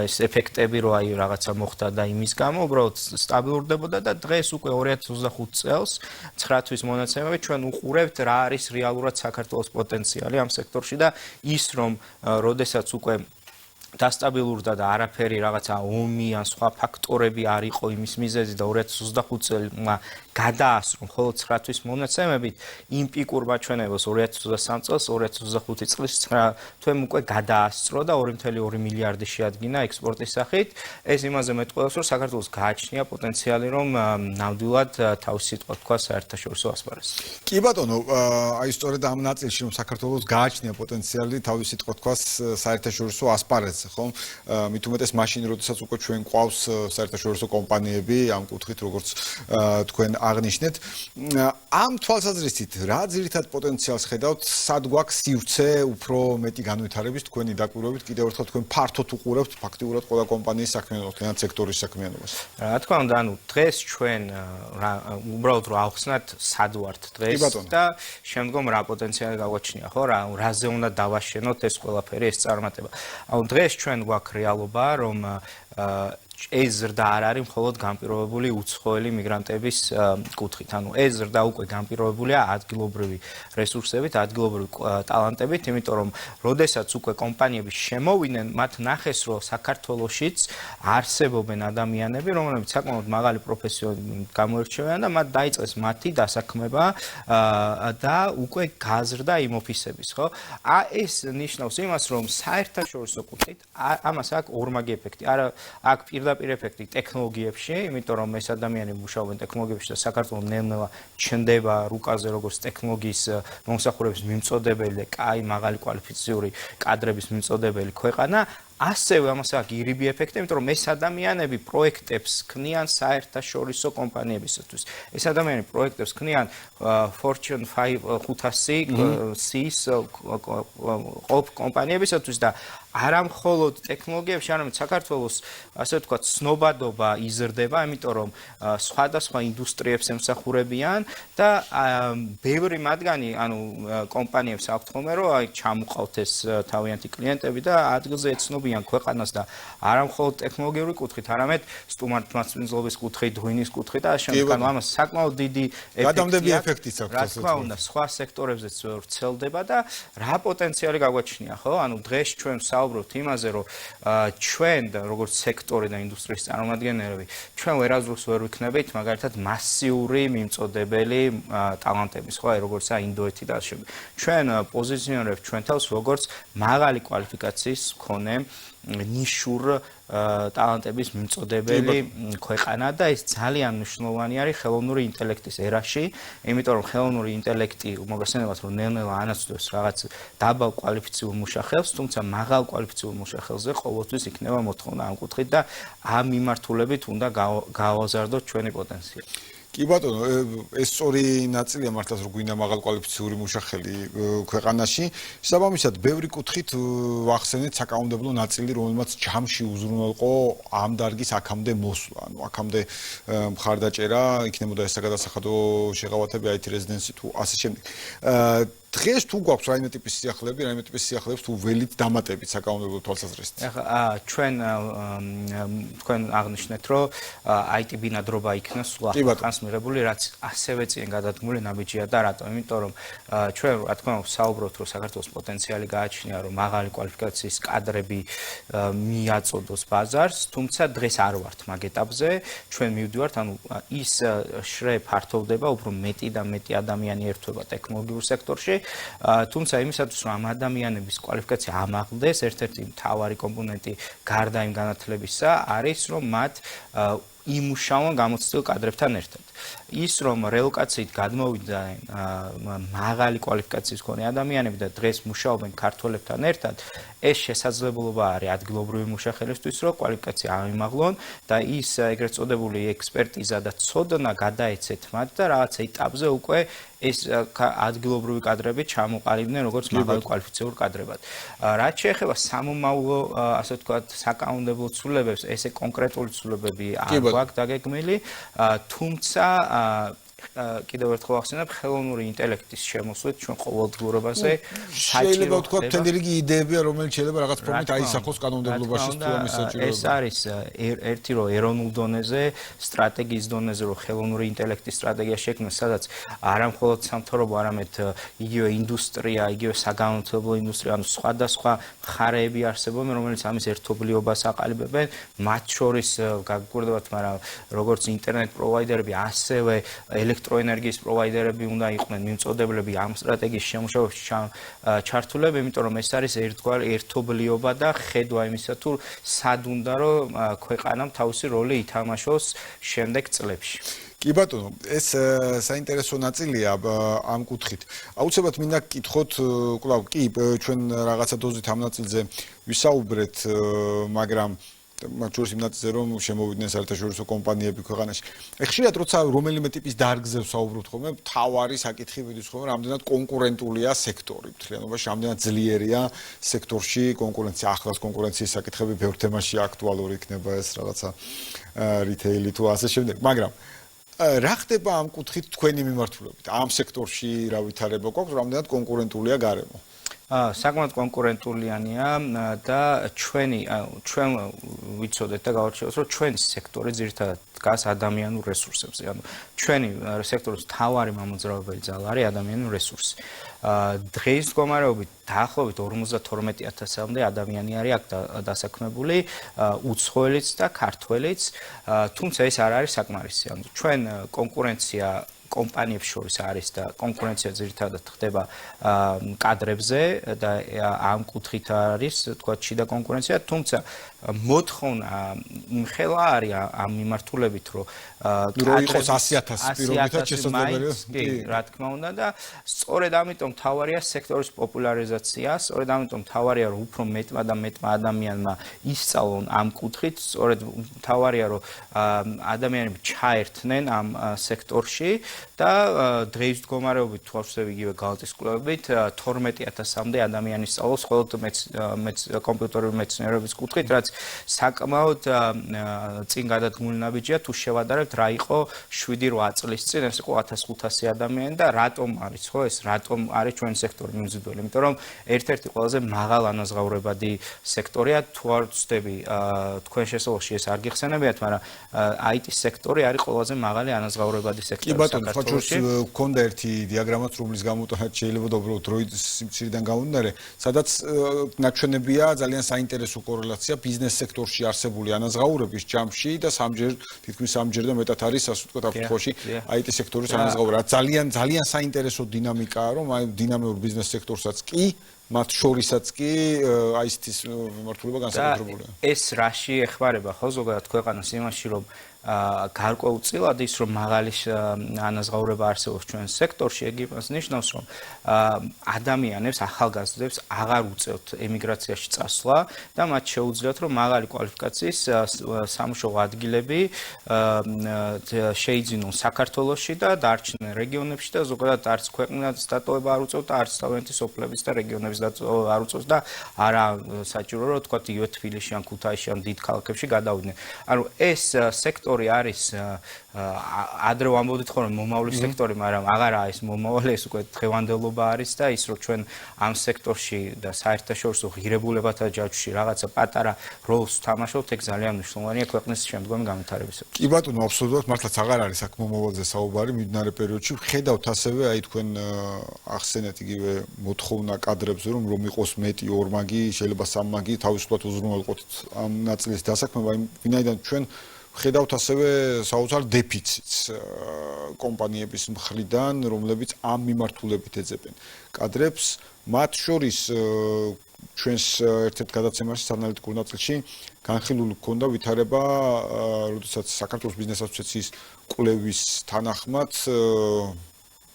ეს ეფექტები, რომ აი რაღაცა მოხდა და იმის გამო უბრალოდ სტაბილურდებოდა და დღეს უკვე 2025 წელს 9 თვის მონაცემები ჩვენ უყურებთ რა არის რეალურად საქართველოს პოტენციალი ამ სექტორში და ის რომ როდესაც უკვე დასტაბილურდა და არაფერი რაღაცა ომი ან სხვა ფაქტორები არ იყო იმის მიზეზი და 2025 წელმა გადაასრო მხოლოდ 9 თვის მონაცემებით იმ პიკურ მაჩვენებელს 2023 წელს 2025 წლის 9 თვემ უკვე გადაასწრო და 2.2 მილიარდი შეადგინა ექსპორტის სახით. ეს იმაზე მეტყველებს, რომ საქართველოს გააჩნია პოტენციალი, რომ ნამდვილად თავისი სიტყვა თქვა საერთაშორისო ასპარეზზე. კი ბატონო, აი სწორედ ამ ნაწილში რომ საქართველოს გააჩნია პოტენციალი თავისი სიტყვა თქვა საერთაშორისო ასპარეზზე, ხომ? მით უმეტეს მაშინ, როდესაც უკვე ჩვენ ყავს საერთაშორისო კომპანიები ამ კუთხით, როგორც თქვენ აღნიშნეთ. ამ თვალსაზრისით რა ძირითად პოტენციალს ხედავთ, სად გვაქვს სივრცე უფრო მეტი განვითარების თქვენი დაკვირვებით, კიდევ ერთხელ თქვენ ფართოდ უყურებთ ფაქტიურად ყველა კომპანიის საქმიანობას, თუნდაც სექტორის საქმიანობას. რა თქმა უნდა, ანუ დღეს ჩვენ უბრალოდ რა ავხსნათ, სად ვართ დღეს და შემდგომ რა პოტენციალი გაგვაჩნია, ხო, რაზე უნდა დავაშენოთ ეს ყველაფერი, ეს წარმატება. ანუ დღეს ჩვენ გვაქვს რეალობა, რომ ეს ზრდა არ არის მხოლოდ განპირობებული უცხოელი მიგრანტების კუთხით. ანუ ეს ზრდა უკვე განპირობებულია ადგილობრივი რესურსებით, ადგილობრივი ტალანტებით, იმიტომ რომ როდესაც უკვე კომპანიები შემოვიდნენ, მათ ნახეს, რომ საქართველოშიც არსებობენ ადამიანები, რომლებიც საკმაოდ მაღალი პროფესიით გამოირჩევიან და მათ დაიწყეს მათი დასაქმება და უკვე გაზრდა იმ ოფისების, ხო? ეს ნიშნავს იმას, რომ საერთაშორისო კუთხით ამას აქვს ორმაგი ეფექტი. არა აქვს პირდაპირ ეფექტი ტექნოლოგიებში, იმიტომ რომ ეს ადამიანები მუშაობენ ტექნოლოგიებში და საქართველოს ნელ-ნელა ჩნდება რუკაზე როგორც ტექნოლოგიის მომსახურების მიმწოდებელი და კაი მაღალი კვალიფიციური კადრების მიმწოდებელი ქვეყანა. ასევე ამას აქვს ირიბი ეფექტი, იმიტომ რომ ეს ადამიანები პროექტებს ქმნიან საერთაშორისო კომპანიებისათვის. ეს ადამიანები პროექტებს ქმნიან Fortune 500-ის კომპანიებისათვის და არა მხოლოდ ტექნოლოგიებში, არამედ საქართველოს, ასე ვთქვათ, ცნობადობა იზრდება, იმიტომ რომ სხვადასხვა ინდუსტრიებს ემსახურებიან და ბევრი მათგანი, ანუ კომპანიებს აქვთ ხოლმე, რომ აი ჩამოყავთ ეს თავიანთი კლიენტები და ადგილზე ეცნობიან ემთხვეობიან ქვეყანას და არა მხოლოდ ტექნოლოგიური კუთხით, არამედ სტუმართმასპინძლობის კუთხით, ღვინის კუთხით და შემდგომ ამას საკმაოდ დიდი გადამდები ეფექტიც აქვს. რა თქმა უნდა, სხვა სექტორებზეც ვრცელდება და რა პოტენციალი გაგვაჩნია, ხო? ანუ დღეს ჩვენ ვსაუბრობთ იმაზე, რომ ჩვენ როგორც სექტორი და ინდუსტრიის წარმომადგენლები, ჩვენ ვერასდროს ვერ ვიქნებით მაგალითად მასიური მიმწოდებელი ტალანტების, ხო? როგორც ინდოეთი და ასე. ჩვენ პოზიციონირებთ ჩვენ თავს როგორც მაღალი კვალიფიკაციის მქონე ნიშურ ტალანტების მიმწოდებელი ქვეყანა და ეს ძალიან მნიშვნელოვანი არის ხელოვნური ინტელექტის ერაში, იმიტომ რომ ხელოვნური ინტელექტი მოგესალმებით რომ ნელ-ნელა ანაცვლებს რაღაც დაბალ კვალიფიციურ მუშახელს, თუმცა მაღალ კვალიფიციურ მუშახელზე ყოველთვის იქნება მოთხოვნა ამ კუთხით და ამ მიმართულებით უნდა გავაზარდოთ ჩვენი პოტენციალი. კი ბატონო, ეს სწორი ნაწილია მართლაც რომ გვინდა მაღალ კვალიფიციური მუშახელი ქვეყანაში. შესაბამისად, ბევრი კუთხით ვახსენეთ საკანონმდებლო ნაწილი, რომელმაც ჯამში უზრუნველყო ამ დარგის აქამდე მოსვლა. ანუ აქამდე მხარდაჭერა, იქნებოდა ეს გადასახადო შეღავათები, IT რეზიდენსი თუ ასე შემდეგ. დღეს თუ გვაქვს რაიმე ტიპის სიახლეებს თუ ველით დამატებით საკანონმდებლო თვალსაზრისით. ახლა ჩვენ თქვენ აღნიშნეთ, რომ IT ბინადრობა იქნა სულ ახალს მიღებული, რაც ასევე წინ გადადგმული ნაბიჯია და რატომ? იმიტომ რომ ჩვენ რა თქმა უნდა საუბრობთ, რომ საქართველოს პოტენციალი გააჩნია, რომ მაღალი კვალიფიკაციის კადრები მიაწოდოს ბაზარს, თუმცა დღეს არ ვართ მაგ ეტაპზე. ჩვენ მივდივართ, ანუ ის შრე ფართოვდება, უფრო მეტი და მეტი ადამიანი ერთვება ტექნოლოგიურ სექტორში. თუმცა იმისათვის რომ ამ ადამიანების კვალიფიკაცია ამაღლდეს, ერთ-ერთი მთავარი კომპონენტი გარდა იმ განათლებისა არის, რომ მათ იმუშაონ გამოცდილ კადრებთან ერთად. ის რომ რელოკაციით გადმოვიდნენ მაღალი კვალიფიკაციის მქონე ადამიანები და დღეს მუშაობენ ქართველებთან ერთად, ეს შესაძლებლობა არის ადგილობრივი მუშახელისთვის, რომ კვალიფიკაცია ამიმაღლონ და ის ეგრეთ წოდებული ექსპერტიზა და ცოდნა გადაეცეთ მათ და რაღაც ეტაპზე უკვე ეს ადგილობრივი კადრები ჩამოყალიბდნენ როგორც მაღალი კვალიფიციურ კადრებად. რაც შეეხება სამომავლო, ასე ვთქვათ, საკანონმდებლო ცვლილებებს, ესე კონკრეტული ცვლილებები არ გვაქვს დაგეგმილი, თუმცა კიდევ ერთხელ ახსენებ, ხელოვნური ინტელექტის შემოსვლით ჩვენ ყოველდღიურობაზე შეიძლება ვთქვათ, მთელი რიგი იდეებია, რომელიც შეიძლება რაღაც ფორმით აისახოს კანონმდებლობაში თუ ამის საჭიროება. ეს არის ერთი რომ ეროვნულ დონეზე, სტრატეგიის დონეზე რომ ხელოვნური ინტელექტის სტრატეგია შექმნას, სადაც არა მხოლოდ სამთავრობო, არამედ იგივე ინდუსტრია, იგივე საგანმანათლებლო ინდუსტრია, ანუ სხვადასხვა მხარეები არსებობენ, რომელიც ამის ერთობლიობას აყალიბებენ, მათ შორის გაგგვირდებათ, მაგრამ როგორც ინტერნეტ პროვაიდერები, ასევე ელექტროენერგიის პროვაიდერები უნდა იყვნენ მიმწოდებლები ამ სტრატეგიის შემუშავებაში ჩართულები, იმიტომ რომ ეს არის ერთგვარი ერთობლიობა და ხედვა იმისა, თუ სად უნდა რომ ქვეყანამ თავისი როლი ითამაშოს შემდეგ წლებში. კი ბატონო, ეს საინტერესო ნაწილია ამ კუთხით. აუცილებლად მინდა გკითხოთ, კვლავ კი ჩვენ რაღაცა დოზით ამ ნაწილზე ვისაუბრეთ, მაგრამ მათ შორის იმ ნაწილზე რომ შემოვიდნენ საერთაშორისო კომპანიები ქვეყანაში. ხშირად როცა რომელიმე ტიპის დარგზე ვსაუბრობთ ხოლმე, თავარი საკითხი ვიდის ხოლმე, რამდენად კონკურენტულია სექტორი. მთლიანობაში რამდენად ძლიერია სექტორში კონკურენცია, ახლავს კონკურენციის საკითხები ბევრ თემაში აქტუალური იქნება ეს რაღაცა რიტეილი თუ ასე შემდეგ. მაგრამ რა ხდება ამ კუთხით თქვენი მიმართულებით? ამ სექტორში რა ვითარება გვაქვს, რამდენად კონკურენტულია გარემო? საკმაოდ კონკურენტულიანია და ჩვენ ვიცოდეთ და გავარჩევთ, რომ ჩვენი სექტორი ძირითადად დგას ადამიანურ რესურსებზე. ანუ ჩვენი სექტორის მთავარი მამოძრავებელი ძალა არის ადამიანური რესურსი. დღეს მდგომარეობით დაახლოებით 52,000-მდე ადამიანი არის აქ დასაქმებული, უცხოელიც და ქართველიც, თუმცა ეს არ არის საკმარისი. ანუ ჩვენ კონკურენცია კომპანიებს შორის არის და კონკურენცია ძირითადად ხდება კადრებზე და ამ კუთხით არის, თქვა, შიდა კონკურენცია, თუმცა მოთხოვნა იმხელა არის ამ მიმართულებით, რომ იყოს 100,000 პირობითად შესაძლებელია. კი, რა თქმა უნდა და სწორედ ამიტომ მთავარია სექტორის პოპულარიზაცია, სწორედ ამიტომ მთავარია რომ უფრო მეტმა და მეტმა ადამიანმა ისწავლონ ამ კუთხით, სწორედ მთავარია რომ ადამიანები ჩაერთნენ ამ სექტორში და დღეის მდგომარეობით თუ ახსოვს იგივე გალტის კვლევებით 12,000-მდე ადამიანი სწავლობს მხოლოდ კომპიუტერული მეცნიერების კუთხით, რაც საკმაოდ წინ გადადგმული ნაბიჯია თუ შევადარებთ რა იყო 7-8 წლის წინ ეს იყო 1500 ადამიანი და რატომ არის ხო ეს რატომ არის ჩვენი სექტორი მიმზიდველი იმიტომ რომ ერთ-ერთი ყველაზე მაღალ ანაზღაურებადი სექტორია თუ არ ვცდები თქვენ შესაძლოა ეს არ გიხსენებიათ მაგრამ IT სექტორი არის ყველაზე მაღალი ანაზღაურებადი სექტორი კი ბატონო ხოჭოს გქონდა ერთი დიაგრამაც რომლის გამოტანა შეიძლება უბრალოდ დროის სიმცირიდან გამომდინარე სადაც ნაჩვენებია ძალიან საინტერესო კორელაცია ბიზნეს სექტორში არსებული ანაზღაურების ჯამში და თითქმის სამჯერ და მეტად არის ასე ვთქვათ აფრიკაში IT სექტორის ანაზღაურება ძალიან საინტერესო დინამიკაა რომ აი დინამიურ ბიზნეს სექტორსაც კი მათ შორისაც კი IT-ის მიმართულება განსაკუთრებულია ეს რაში ეხმარება ხო ზოგადად ქვეყანას იმაში რომ გარკვეულწილად ის რომ მაღალი ანაზღაურება არსებობს ჩვენ სექტორში ეგ იმას ნიშნავს რომ ადამიანებს ახალგაზრდებს აღარ უწევთ ემიგრაციაში წასვლა და მათ შეუძლიათ რომ მაღალი კვალიფიკაციის სამუშაო ადგილები შეიძინონ საქართველოში და დარჩნენ რეგიონებში და ზოგადად არც ქვეყნად დატოვება არ უწევთ და არც თავიანთი სოფლების და რეგიონების დატოვება არ უწევს და არა საჭირო რომ თქვა იო თბილისში ან ქუთაისში ან დიდ ქალაქებში გადავიდნენ ანუ ეს სექტორი არის ადრე ვამბობდით ხოლმე მომავლის სექტორი, მაგრამ აღარაა ეს მომავალი, ეს უკვე დღევანდელობა არის და ის რომ ჩვენ ამ სექტორში და საერთაშორისო ღირებულებათა ჯაჭვში რაღაცა პატარა როლს ვთამაშობთ, ეგ ძალიან მნიშვნელოვანია ქვეყნის შემდგომი განვითარებისათვის. კი ბატონო, აბსოლუტურად მართლაც აღარ არის აქ მომავალზე საუბარი მიმდინარე პერიოდში. ვხედავთ ასევე აი თქვენ ახსენეთ იგივე მოთხოვნა კადრებზე რომ იყოს მეტი ორმაგი, შეიძლება სამმაგი, თავისუფლად უზრუნველყოთ ამ ნაწილის დასაქმება, ვინაიდან ჩვენ ვხედავთ ასევე საოცარ დეფიციტს კომპანიების მხრიდან, რომლებიც ამ მიმართულებით ეძებენ კადრებს, მათ შორის ჩვენს ერთ-ერთ გადაცემაში ანალიტიკურ ნაწილში განხილული გქონდა ვითარება, როდესაც საქართველოს ბიზნეს ასოციაციის კვლევის თანახმად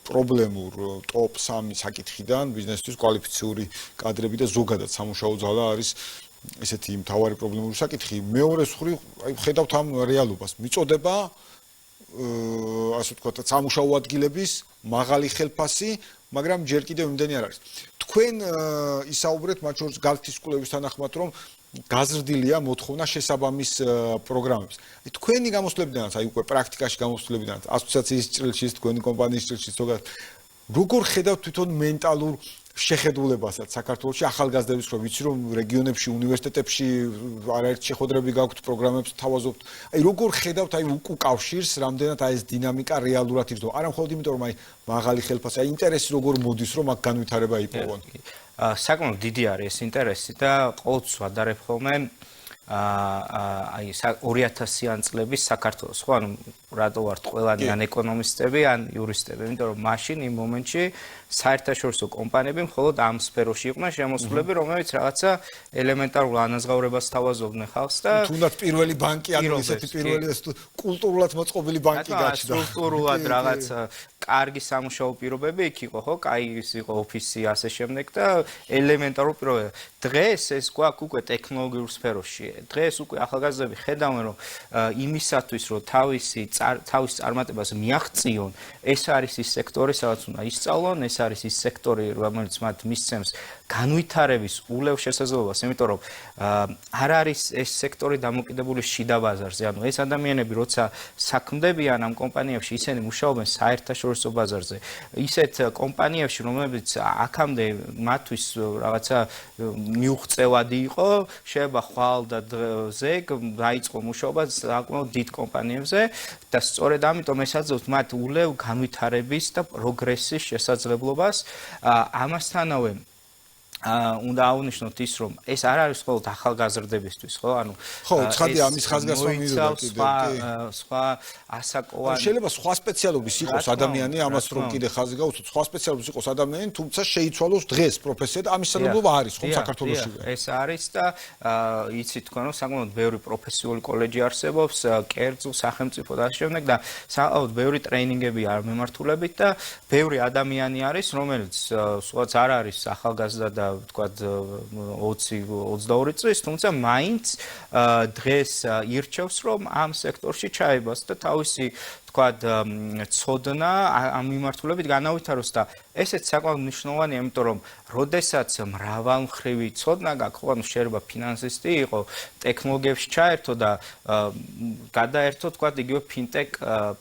პრობლემურ ტოპ 3 საკითხიდან ბიზნესთვის კვალიფიციური კადრები და ზოგადად სამუშაო ძალა არის ესეთი მთავარი პრობლემური საკითხი. მეორე მხრივ, აი ხედავთ ამ რეალობას. მიწოდება ასე ვთქვათ, სამუშაო ადგილების მაღალი ხელფასი, მაგრამ ჯერ კიდევ იმდენი არ არის. თქვენ ისაუბრეთ მათ შორის გალთის კვლევის თანახმად, რომ გაზრდილია მოთხოვნა შესაბამის პროგრამებს. თქვენი გამოსვლებიდანაც, აი უკვე პრაქტიკაში გამოსვლებიდანაც, ასოციაციის ჭრილში, თქვენი კომპანიის ჭრილში ზოგადად როგორ ხედავთ თვითონ მენტალურ შეხედულებასაც საქართველოში ახალგაზრდების რო ვიცი რომ რეგიონებში უნივერსიტეტებში არაერთ შეხვედრები გაქვთ პროგრამებს თავაზობთ აი როგორ ხედავთ აი უკავშირს რამდენად აი ეს დინამიკა რეალურად ირდო არა მხოლოდ იმიტომ რომ აი მაღალი ხელფასი აი ინტერესი როგორ მოდის რომ აქ განვითარება იპოვონ საკმაოდ დიდი არის ეს ინტერესი და ყოველთვის ვადარებ ხოლმე აი 2000-იან წლების საქართველოს ხო ანუ რატო ვართ ყველანი ან ეკონომისტები ან იურისტები იმიტომ რომ მაშინ იმ მომენტში საერთაშორისო კომპანიები მხოლოდ ამ სფეროში იყვნენ შემოსულები რომელიც რაღაცა ელემენტარულ ანაზღაურებას თავაზობდნენ ხალხს და თუნდაც პირველი ბანკი ანუ ესეთი პირველი კულტურულად მოწყობილი ბანკი გაჩნდა კულტურულად რაღაცა კარგი სამუშაო პირობები იქ იყო ხო კაი ის იყო ოფისი ასე შემდეგ და ელემენტარულ პირობები დღეს ეს გვაქვს უკვე ტექნოლოგიურ სფეროში დღეს უკვე ახალგაზრდები ხედავენ რომ იმისათვის რომ თავის წარმატებას მიაღწიონ ეს არის ის სექტორი სადაც უნდა ისწავლონ ეს არის ის სექტორი რომელიც მათ მისცემს განვითარების ულევ შესაძლებლობას იმიტომ რომ არ არის ეს სექტორი დამოკიდებული შიდა ბაზარზე ანუ ეს ადამიანები როცა საქმდებიან ამ კომპანიებში ისინი მუშაობენ საერთაშორისო ბაზარზე ისეთ კომპანიებში რომლებიც აქამდე მათთვის რაღაცა მიუღწევადი იყო შეიძლება ხვალ და ზეგ დაიწყო მუშაობა საკმაოდ დიდ კომპანიებზე და სწორედ ამიტომ ესაძლევთ მათ ულევ განვითარების და პროგრესის შესაძლებლობას ამასთანავე უნდა აღვნიშნოთ ის რომ ეს არ არის მხოლოდ ახალგაზრდებისთვის ხო ანუ ხო ცხადია ამის ხაზგასმა მივიდა კიდე სხვა ასაკოვანი შეიძლება სხვა სპეციალობის იყოს ადამიანი ამას რომ კიდე ხაზი გაუწოთ სხვა სპეციალობის იყოს ადამიანი თუმცა შეიცვალოს დღეს პროფესია და ამის სანადობა არის ხო საქართველოში ეს არის და იცით თქვენ რომ საკმაოდ ბევრი პროფესიული კოლეჯი არსებობს კერძო სახელმწიფო და შემდეგ და საკმაოდ ბევრი ტრეინინგები არ მიმართულებით და ბევრი ადამიანი არის რომელიც სხვაც არ არის ახალგაზრდა და ვთქვათ 20-22 წლის, თუმცა მაინც დღეს ირჩევს რომ ამ სექტორში ჩაებას და თავისი თქვათ ცოდნა ამ მიმართულებით განავითაროს და ესეც საკმაოდ მნიშვნელოვანია, იმიტომ რომ როდესაც მრავალმხრივი ცოდნა გაქვს, ანუ შეიძლება ფინანსისტი იყო, ტექნოლოგიებში ჩაერთო და გადაერთო თქვათ იგივე ფინტეკ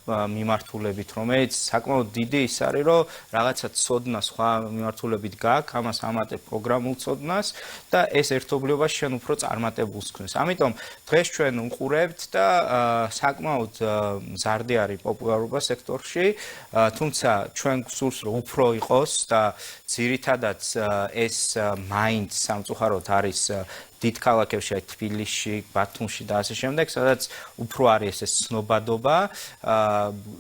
მიმართულებით, რომელიც საკმაოდ დიდი ის არის, რომ რაღაცა ცოდნა სხვა მიმართულებით გაქვს, ამას ამატებ პროგრამულ ცოდნას და ეს ერთობლიობა შენ უფრო წარმატებულს ქნის. ამიტომ დღეს ჩვენ უყურებთ და საკმაოდ მზარდი არის პოპულარობა სექტორში, თუმცა ჩვენ გსურს რომ უფრო იყოს და ძირითადად ეს მაინც სამწუხაროდ არის დიდ ქალაქებში, თბილისში, ბათუმში და ასე შემდეგ, სადაც უფრო არის ეს ცნობადობა,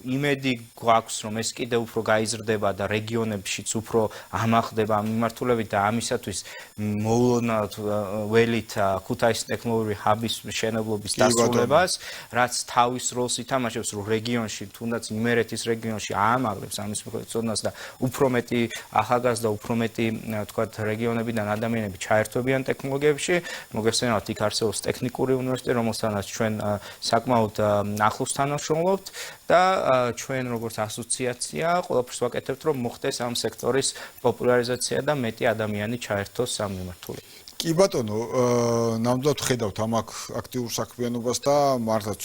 იმედი გვაქვს, რომ ეს კიდე უფრო გაიზრდება და რეგიონებშიც უფრო ამახდება ამ მიმართულებით და ამისათვის მოულოდნელად ველით ქუთაისის ტექნოლოგიური ჰაბის მშენებლობის დასრულებას, რაც თავის როლს ითამაშებს, რომ რეგიონში, თუნდაც იმერეთის რეგიონში აამაღლებს ამის მიღწევას და უფრო მეტი ახალგაზრდა, უფრო მეტი, თქვათ, რეგიონებიდან ადამიანები ჩაერთვებიან ტექნოლოგიებში. მოგესწრებათ, იქ არსებობს ტექნიკური უნივერსიტეტი, რომელთანაც ჩვენ საკმაოდ ახლოს თანამშრომლობთ და ჩვენ როგორც ასოციაცია ყველაფერს ვაკეთებთ, რომ მოხდეს ამ სექტორის პოპულარიზაცია და მეტი ადამიანი ჩაერთოს ამ მიმართულებით. კი ბატონო, ნამდვილად ხედავთ ამ აქტიურ საქმიანობას და მართლაც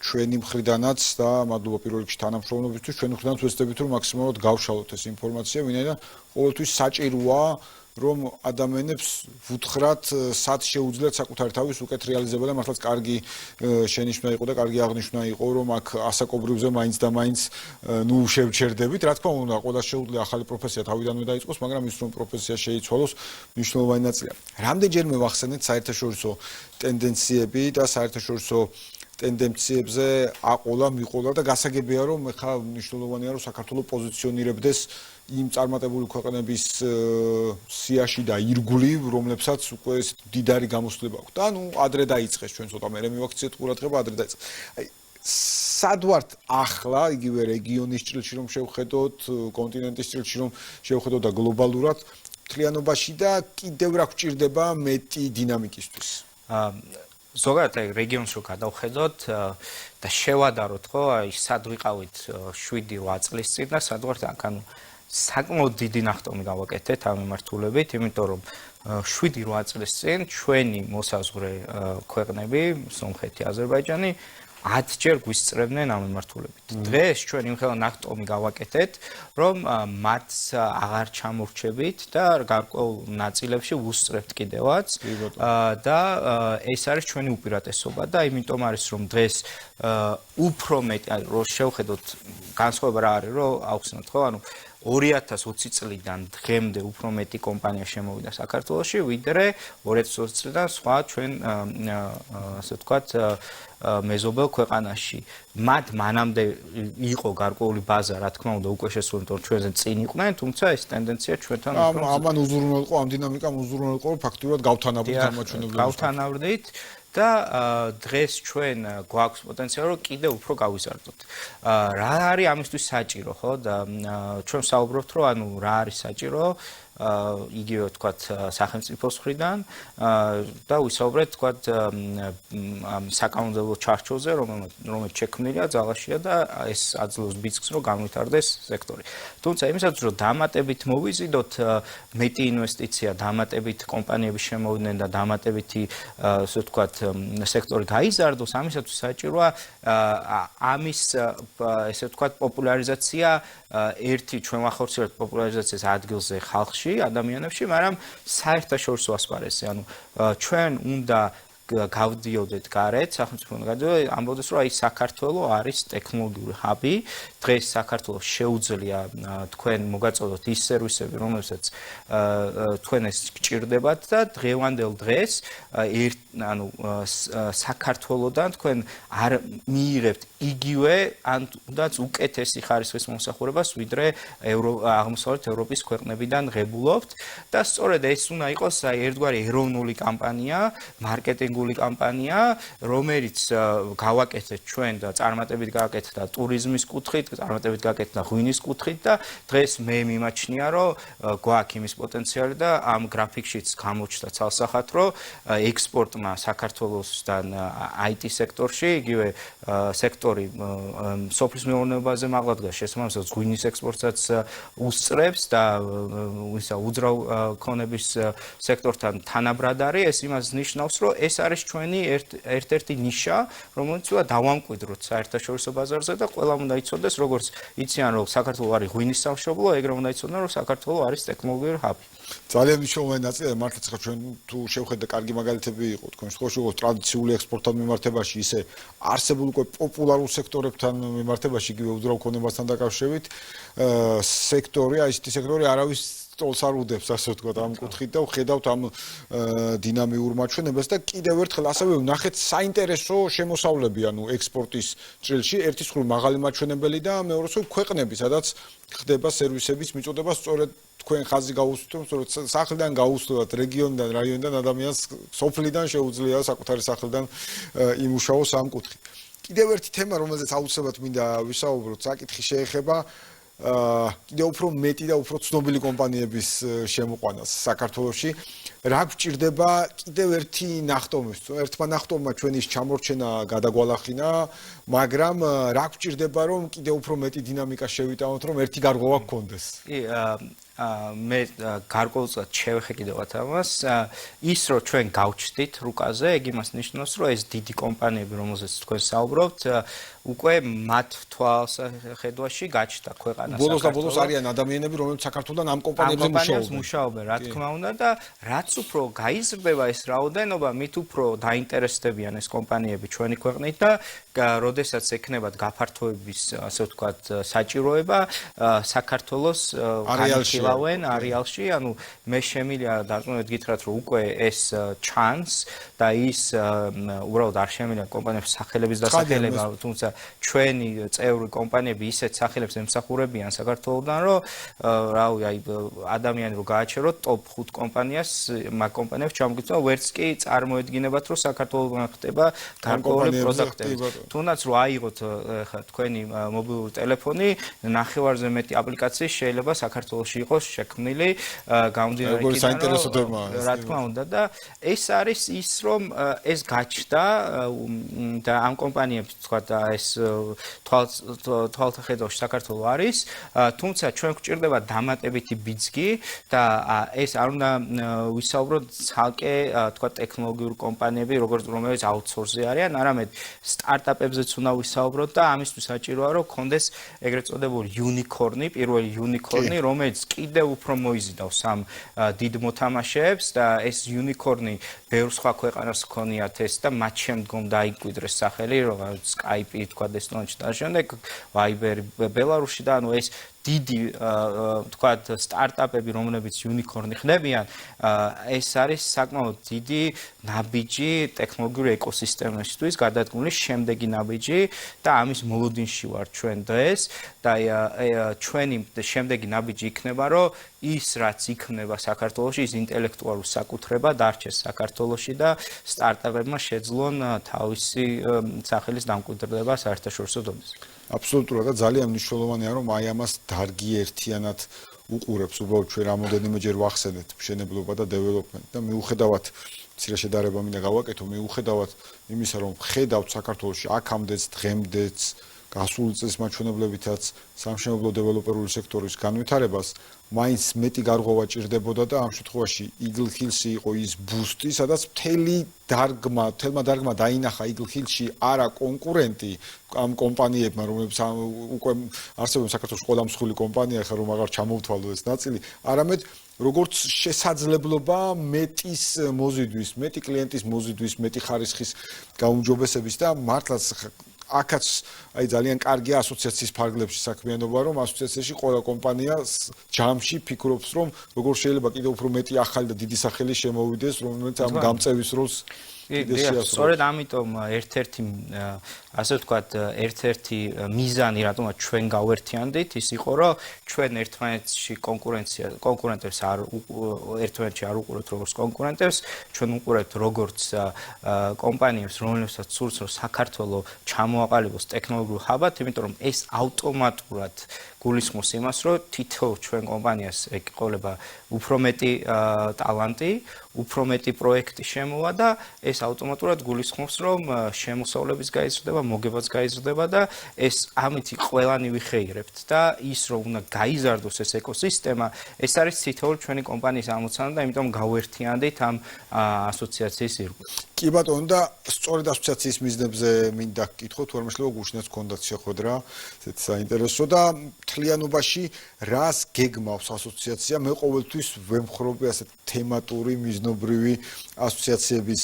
ჩვენი მხრიდანაც და მადლობა პირველ რიგში თანამშრომლობისთვის, ჩვენი მხრიდანაც ვეცდებით, რომ მაქსიმალურად გავშალოთ ეს ინფორმაცია, ვინაიდან ყოველთვის საჭიროა რომ ადამიანებს ვუთხრათ, სად შეუძლიათ საკუთარი თავის უკეთ რეალიზება და მართლაც კარგი შენიშვნა იყო და კარგი აღნიშვნა იყო, რომ აქ ასაკობრივზე მაინც და მაინც შევჩერდებით. რა თქმა უნდა, ყველა შეუძლია ახალი პროფესია თავიდანვე დაიწყოს, მაგრამ ის რომ პროფესია შეიცვალოს, მნიშვნელოვანი ნაწილია. რამდენჯერმე ვახსენეთ საერთაშორისო ტენდენციები და საერთაშორისო ტენდენციებზე აყოლა, მიყოლა და გასაგებია, რომ ხა მნიშვნელოვანია, რომ საქართველოს პოზიციონირებდეს იმ წარმატებული ქვეყნების სიაში და ირგვლივ, რომლებსაც უკვე ეს დიდარი გამოსვლება აქვს. და ნუ ადრე დაიწყეს ჩვენ ცოტა მერე მივაქციეთ ყურადღება, ადრე დაიწყეს. სად ვართ ახლა, იგივე რეგიონის ჭრილში რომ შევხედოთ, კონტინენტის ჭრილში რომ შევხედოთ და გლობალურად მთლიანობაში და კიდევ რა გვჭირდება მეტი დინამიკისთვის? ზოგადად რეგიონს რო გადავხედოთ და შევადაროთ, ხო, აი სად ვიყავით 7-8 წლის წინ და სად ვართ აქ, ანუ საკმაოდ დიდი ნახტომი გავაკეთეთ ამ მიმართულებით, იმიტომ რომ 7-8 წლის წინ ჩვენი მოსაზღვრე ქვეყნები, სომხეთი, აზერბაიჯანი 10-ჯერ გვისწრებდნენ ამ მიმართულებით. დღეს ჩვენ იმხელა ნახტომი გავაკეთეთ, რომ მათ აღარ ჩამორჩებით და გარკვეულ ნაწილებში ვუსწრებთ კიდევაც და ეს არის ჩვენი უპირატესობა და იმიტომ არის რომ დღეს უფრო მეტი, რომ შევხედოთ განსხვავება რა არის, რომ აუხსნათ, ხო, ანუ 2020 წლიდან დღემდე უფრო მეტი კომპანია შემოვიდა საქართველოში, ვიდრე 2020 წლიდან სხვა ჩვენ ასე ვთქვათ მეზობელ ქვეყანაში. მათ მანამდე იყო გარკვეული ბაზა, რა თქმა უნდა, უკვე შესული, რომ ჩვენზე წინ იყვნენ, თუმცა ეს ტენდენცია ჩვენთან ამან უზრუნველყო, ამ დინამიკამ უზრუნველყო, ფაქტურად გავთანაბრდით ამ მაჩვენებლებს. გავთანაბრდით და დღეს ჩვენ გვაქვს პოტენციალი, რომ კიდევ უფრო გავიზარდოთ. რა არის ამისთვის საჭირო, ხო? და ჩვენ საუბრობთ, რომ ანუ რა არის საჭირო, იგივე ვთქვათ სახელმწიფოს მხრიდან და ვისაუბრეთ ვთქვათ ამ საკანონმდებლო ჩარჩოზე, რომელიც შექმნილია ძალაშია და ეს აძლევს ბიცკს, რომ განვითარდეს სექტორი. თუმცა იმისათვის, რომ დამატებით მოვიზიდოთ მეტი ინვესტიცია, დამატებით კომპანიები შემოვიდნენ და დამატებითი ასე ვთქვათ სექტორი გაიზარდოს, ამისათვის საჭიროა ამის ესე ვთქვათ პოპულარიზაცია ერთი ჩვენ ვახორციელებთ პოპულარიზაციას ადგილზე ხალხში, ადამიანებში, მაგრამ საერთაშორისო ასპარეზზე, ანუ ჩვენ უნდა გავდიოდეთ გარეთ, სახელმწიფო უნდა გადავიდეთ, ამბობდეს, რომ აი საქართველო არის ტექნოლოგიური ჰაბი, დღეს საქართველოს შეუძლია თქვენ მოგაწოდოთ ის სერვისები, რომელსაც თქვენ ეს გჭირდებათ და დღევანდელ დღეს ანუ საქართველოდან თქვენ არ მიიღებთ იგივე ან თუნდაც უკეთესი ხარისხის მომსახურებას, ვიდრე აღმოსავლეთ ევროპის ქვეყნებიდან ღებულობთ და სწორედ ეს უნდა იყოს აი ერთგვარი ეროვნული კამპანია, მარკეტინგული მიღებული კამპანია, რომელიც გავაკეთეთ ჩვენ და წარმატებით გააკეთდა ტურიზმის კუთხით, წარმატებით გააკეთდა ღვინის კუთხით და დღეს მე მიმაჩნია, რომ გვაქვს იმის პოტენციალი და ამ გრაფიკშიც გამოჩნდა ცალსახად, რომ ექსპორტმა საქართველოსთან IT სექტორში, იგივე სექტორი სოფლის მეურნეობაზე მაღლა შესაბამისად ღვინის ექსპორტსაც უსწრებს და უძრავ ქონების სექტორთან თანაბრად არის, ეს იმას ნიშნავს, რომ ეს არის ჩვენი ერთ-ერთი ნიშა, რომელიც უნდა დავამკვიდროთ საერთაშორისო ბაზარზე და ყველამ უნდა იცოდეს, როგორც იციან, რომ საქართველოს არის ღვინის სამშობლო, ეგრე უნდა იცოდნენ, რომ საქართველოს არის ტექნოლოგიური ჰაბი. ძალიან მნიშვნელოვანი ნაწილია, მართლაც ხა ჩვენ თუ შევხედეთ კარგი მაგალითები იყო თქვენ შემთხვევაში, როგორც ტრადიციული ექსპორტთან მიმართებაში, ისე არსებულ უკვე პოპულარულ სექტორებთან მიმართებაში, იგივე უძრავ ქონებასთან დაკავშირებით, სექტორი, IT სექტორი არავის ტოლს არ უდებს, ასე ვთქვათ, ამ კუთხით და ვხედავთ ამ დინამიურ მაჩვენებას და კიდევ ერთხელ ასევე ვნახეთ საინტერესო შემოსავლები, ანუ ექსპორტის ჭრილში, ერთის მხრივ მაღალი მაჩვენებელი და მეორეს მხრივ ქვეყნები, სადაც ხდება სერვისების მიწოდება სწორედ თქვენ ხაზი გაუსწრებთ, სწორედ სახლიდან გაუსწრებთ, რეგიონიდან, რაიონიდან ადამიანს სოფლიდან შეუძლია საკუთარი სახლიდან იმუშაოს ამ კუთხით. კიდევ ერთი თემა, რომელზეც აუცილებლად მინდა ვისაუბროთ, საკითხი შეეხება კიდევ უფრო მეტი და უფრო ცნობილი კომპანიების შემოყვანას საქართველოში. რა გვჭირდება კიდევ ერთი ნახტომის, ერთმა ნახტომმა ჩვენი ჩამორჩენა გადაგვალახინა, მაგრამ რა გვჭირდება, რომ კიდევ უფრო მეტი დინამიკა შევიტანოთ, რომ ერთი გარღვევა გქონდეს. მე გარკვეულწილად შევეხე კიდევაც ამას, ის რომ ჩვენ გავჩდით რუკაზე, ეგ იმას ნიშნავს, რომ ეს დიდი კომპანიები, რომელზეც თქვენ საუბრობთ, უკვე მათ თვალსაჩინოში გაჩნდა ქვეყანა საქართველოს. ბოლოს და ბოლოს არიან ადამიანები, რომლებიც საქართველოსთან ამ კომპანიებზე მუშაობენ, რა თქმა უნდა და რაც უფრო გაიზრდება ეს რაოდენობა, მით უფრო დაინტერესდებიან ეს კომპანიები ჩვენი ქვეყნით და როდესაც ექნებათ გაფართოების, ასე ვთქვათ, საჭიროება, საქართველოს განიხილავენ არეალში, ანუ მე შემიძლია დარწმუნებით გითხრათ, რომ უკვე ეს ჩანს და ის უბრალოდ არ შემიძლია კომპანიების სახელების დასახელება, თუმცა ჩვენი წევრი კომპანიები ისეთ სახელებს ემსახურებიან საქართველოსთან, რომ რავი, აი ადამიანი რო გააჩეროთ ტოპ 5 კომპანიას, მაგ კომპანიებს ჩამოგიწვა, ვერც კი წარმოედგინებათ, რომ საქართველოსთან ხდება გარკვეული პროდუქტები. თუნდაც რო აიღოთ ხა თქვენი მობილური ტელეფონი, ნახევარზე მეტი აპლიკაციის შეიძლება საქართველოში იყოს შექმნილი, გამომდინარე იქიდან, რა თქმა უნდა და ეს არის ის, რომ ეს გაჩნდა და ამ კომპანიებს თქვა და ეს თვალთახედავში საქართველოს არის, თუმცა ჩვენ გვჭირდება დამატებითი ბიძგი და ეს არ უნდა ვისაუბროთ ცალკე თქვა ტექნოლოგიური კომპანიები, რომელიც აუთსორსზე არიან, არამედ სტარტაპებზეც უნდა ვისაუბროთ და ამისთვის საჭიროა, რომ გქონდეს ეგრეთ წოდებული იუნიკორნი, პირველი იუნიკორნი, რომელიც კიდევ უფრო მოიზიდავს ამ დიდ მოთამაშეებს და ეს იუნიკორნი ბევრ სხვა ქვეყანას ჰქონიათ ეს და მათ შემდგომ დაიკვიდრეს სახელი, როგორც Skype, თქვა ესტონეთში და შემდეგ Viber ბელარუსში და ანუ ეს დიდი თქვათ სტარტაპები, რომლებიც იუნიკორნი ხდებიან, ეს არის საკმაოდ დიდი ნაბიჯი ტექნოლოგიური ეკოსისტემისთვის გადადგმული შემდეგი ნაბიჯი და ამის მოლოდინში ვარ ჩვენ დღეს და ჩვენი შემდეგი ნაბიჯი იქნება, რომ ის რაც იქნება საქართველოში, ის ინტელექტუალური საკუთრება დარჩეს საქართველოში და სტარტაპებმა შეძლონ თავისი სახელის დამკვიდრდება საერთაშორისო დონეზე. აბსოლუტურად და ძალიან მნიშვნელოვანია, რომ აი ამას დარგი ერთიანად უყურებს, უბრალოდ ჩვენ რამოდენიმეჯერ ვახსენეთ მშენებლობა და დეველოპმენტი და მიუხედავად მცირე შედარება მინდა გავაკეთო, მიუხედავად იმისა, რომ ხედავთ საქართველოში აქამდეც, დღემდეც გასული წლის მაჩვენებლებითაც სამშენებლო დეველოპერული სექტორის განვითარებას, მაინც მეტი გარღვევა ჭირდებოდა და ამ შემთხვევაში Eagle Hills-ი იყო ის ბუსტი, სადაც თელმა დარგმა დაინახა Eagle Hills-ში არა კონკურენტი ამ კომპანიებმა, რომლებიც უკვე არსებობს საქართველოს ყველა მსხვილი კომპანია, ხა რომ აღარ ჩამოვთვალო ეს ნაწილი, არამედ როგორც შესაძლებლობა მეტის მოზიდვის, მეტი კლიენტის მოზიდვის, მეტი ხარისხის გაუმჯობესების და მართლაც აქაც აი ძალიან კარგია ასოციაციის ფარგლებში საქმიანობა, რომ ასოციაციაში ყველა კომპანია ჯამში ფიქრობს, რომ როგორ შეიძლება კიდევ უფრო მეტი ახალი და დიდი სახელი შემოვიდეს, რომელიც ამ გამწევის როლს სწორედ ამიტომ ერთ-ერთი ასე ვთქვათ, ერთ-ერთი მიზანი, რატომაც ჩვენ გავერთიანდით, ის იყო, რომ ჩვენ ერთმანეთში კონკურენტებს ერთმანეთში არ უყურებთ როგორც კონკურენტებს, ჩვენ უყურებთ როგორც კომპანიებს, რომლებსაც სურს, რომ საქართველოს ჩამოაყალიბოს ტექნოლოგიურ ჰაბად, იმიტომ რომ ეს ავტომატურად გულისხმობს იმას, რომ თითოეულ ჩვენ კომპანიას ეყოლება უფრო მეტი ტალანტი, უფრო მეტი პროექტი შემოვა და ეს ავტომატურად გულისხმობს, რომ შემოსავლებიც გაიზრდება, მოგებაც გაიზრდება და ეს ამითი ყველანი ვიხეირებთ და ის რომ უნდა გაიზარდოს ეს ეკოსისტემა, ეს არის თითოეულ ჩვენი კომპანიის ამოცანა და იმიტომ გავერთიანდით ამ ასოციაციის ირგვლივ. კი ბატონო და სწორედ ასოციაციის მიზნებზე მინდა გკითხოთ, თუ არ მეშლება გუშინაც გქონდათ შეხვედრა, ესეც საინტერესო და მთლიანობაში რას გეგმავს ასოციაცია? მე ყოველთვის ვემხრობი ასეთ თემატური მიზნობრივი ასოციაციების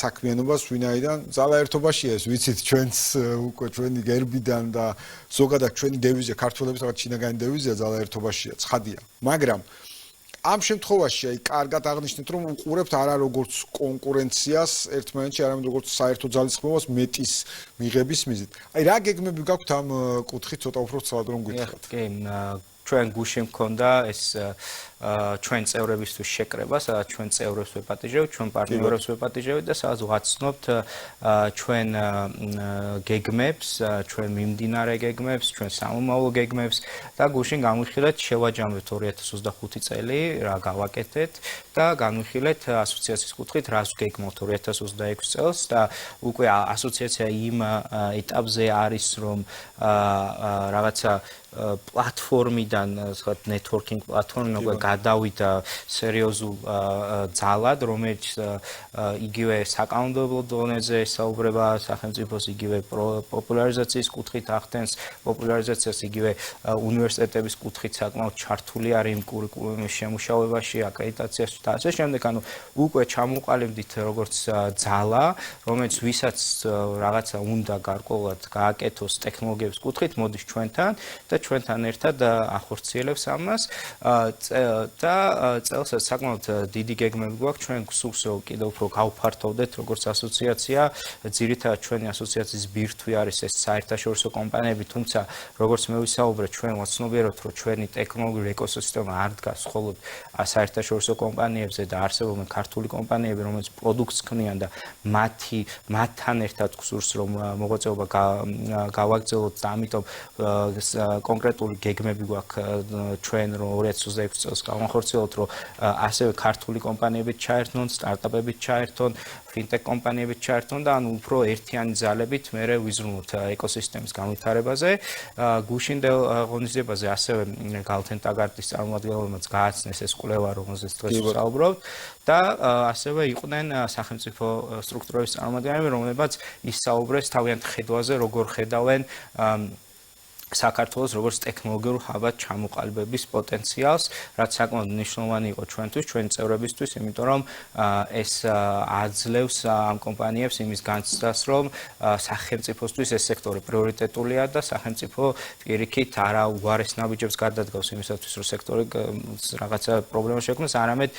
საქმიანობას, ვინაიდან ძალა ერთობაშია ეს, ვიცით ჩვენს უკვე ჩვენი გერბიდან და ზოგადად ჩვენი დევიზია, ქართველების რაღაც შინაგანი დევიზია ძალა ერთობაშია, ცხადია. მაგრამ ამ შემთხვევაში აი კარგად აღნიშნეთ, რომ უყურებთ არა როგორც კონკურენციას ერთმანეთში, არამედ როგორც საერთო ძალისხმევას მეტის მიღების მიზნით. აი რა გეგმები გაქვთ ამ კუთხით, ცოტა უფრო ცალად რომ გითხრათ. კი, ჩვენ გუშინ მქონდა ეს ჩვენ წევრებისთვის შეკრება, სადაც ჩვენ წევრებს ვეპატიჟებთ, ჩვენ პარტნიორებს ვეპატიჟებთ და სადაც ვაცნობთ ჩვენ გეგმებს, ჩვენ მიმდინარე გეგმებს, ჩვენ სამომავლო გეგმებს და გუშინ განვიხილეთ შევაჯამოთ 2025 წელი, რა გავაკეთეთ და განვიხილეთ ასოციაციის კუთხით რას ვგეგმავთ 2026 წელს და უკვე ასოციაცია იმ ეტაპზე არის, რომ რაღაცა პლატფორმიდან, ვთქვათ, networking პლატფორმიდან უკვე გადავიდა სერიოზულ ძალად, რომელიც იგივე საკანონმდებლო დონეზე ესაუბრება სახელმწიფოს, იგივე პოპულარიზაციის კუთხით ახდენს პოპულარიზაციას, იგივე უნივერსიტეტების კუთხით საკმაოდ ჩართული არის იმ კურიკულუმის შემუშავებაში, აკრედიტაციაში და ასე შემდეგ. ანუ უკვე ჩამოყალიბდით როგორც ძალა, რომელიც ვისაც რაღაცა უნდა გარკვეულად გააკეთოს ტექნოლოგიების კუთხით, მოდის ჩვენთან და ჩვენთან ერთად ახორციელებს ამას და წელს საკმაოდ დიდი გეგმები გვაქვს. ჩვენ გსურს რომ კიდევ უფრო გავფართოვდეთ როგორც ასოციაცია. ძირითადად ჩვენი ასოციაციის ბირთვი არის ეს საერთაშორისო კომპანიები, თუმცა როგორც მე ვისაუბრე, ჩვენ ვაცნობიერებთ, რომ ჩვენი ტექნოლოგიური ეკოსისტემა არ დგას მხოლოდ საერთაშორისო კომპანიებზე და არსებობენ ქართული კომპანიები, რომელიც პროდუქტს ქმნიან და მათთან ერთად გსურს რომ მოღვაწეობა გავაგრძელოთ და ამიტომ კონკრეტული გეგმები გვაქვს ჩვენ რომ 2026 წელს გავახორციელოთ, რომ ასევე ქართული კომპანიებიც ჩაერთონ, სტარტაპებიც ჩაერთონ, ფინტექ კომპანიებიც ჩაერთონ და ანუ უფრო ერთიანი ძალებით მერე ვიზრუნოთ ეკოსისტემის განვითარებაზე. გუშინდელ ღონისძიებაზე ასევე გალთენ ტაგარტის წარმომადგენლებმაც გააცნეს ეს კვლევა, რომელზეც დღეს ვსაუბრობთ და ასევე იყვნენ სახელმწიფო სტრუქტურების წარმომადგენლები, რომლებიც ისაუბრეს თავიანთ ხედვაზე, როგორ ხედავენ საქართველოს როგორც ტექნოლოგიურ ჰაბად ჩამოყალიბების პოტენციალს, რაც საკმაოდ მნიშვნელოვანი იყო ჩვენთვის, ჩვენი წევრებისთვის, იმიტომ რომ ეს აძლევს ამ კომპანიებს იმის განცდას, რომ სახელმწიფოსთვის ეს სექტორი პრიორიტეტულია და სახელმწიფო პირიქით არა უარეს ნაბიჯებს გადადგავს იმისათვის, რომ სექტორი რაღაცა პრობლემა შექმნას, არამედ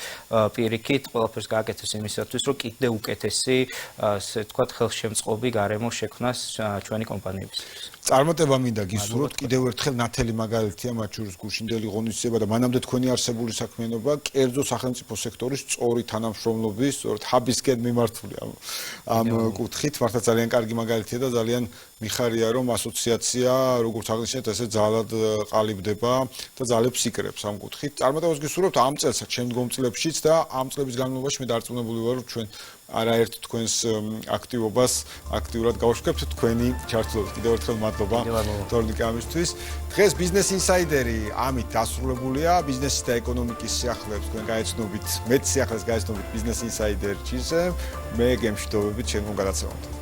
პირიქით ყველაფერს გააკეთებს იმისათვის, რომ კიდევ უკეთესი, ასე ვთქვათ, ხელშემწყობი გარემო შექმნას ჩვენი კომპანიებისთვის. წარმატება მინდა გისურვოთ კიდევ ერთხელ ნათელი მაგალითია მათ შორის გუშინდელი ღონისძიება და მანამდე თქვენი არსებული საქმიანობა კერძო სახელმწიფო სექტორის სწორი თანამშრომლობის, სწორედ ჰაბისკენ მიმართული ამ კუთხით მართლა ძალიან კარგი მაგალითია და ძალიან მიხარია რომ ასოციაცია როგორც აღნიშნეთ ესე ძალად ყალიბდება და ძალებს იკრებს ამ კუთხით. წარმატებას გისურვებთ ამ წელსაც, შემდგომ წლებშიც და ამ წლების განმავლობაში მე დარწმუნებული ვარ რომ ჩვენ არაერთ თქვენს აქტივობას აქტიურად გავშვებთ თქვენი ჩართულობით. კიდევ ერთხელ მადლობა თორნიკე ამისთვის. დღეს ბიზნეს ინსაიდერი ამით დასრულებულია. ბიზნესის და ეკონომიკის სიახლეებს თქვენ გაეცნობით, მეტ სიახლეს გაეცნობით ბიზნეს ინსაიდერ-ში. მე გემშვიდობებით შემდგომ გადაცემამდე.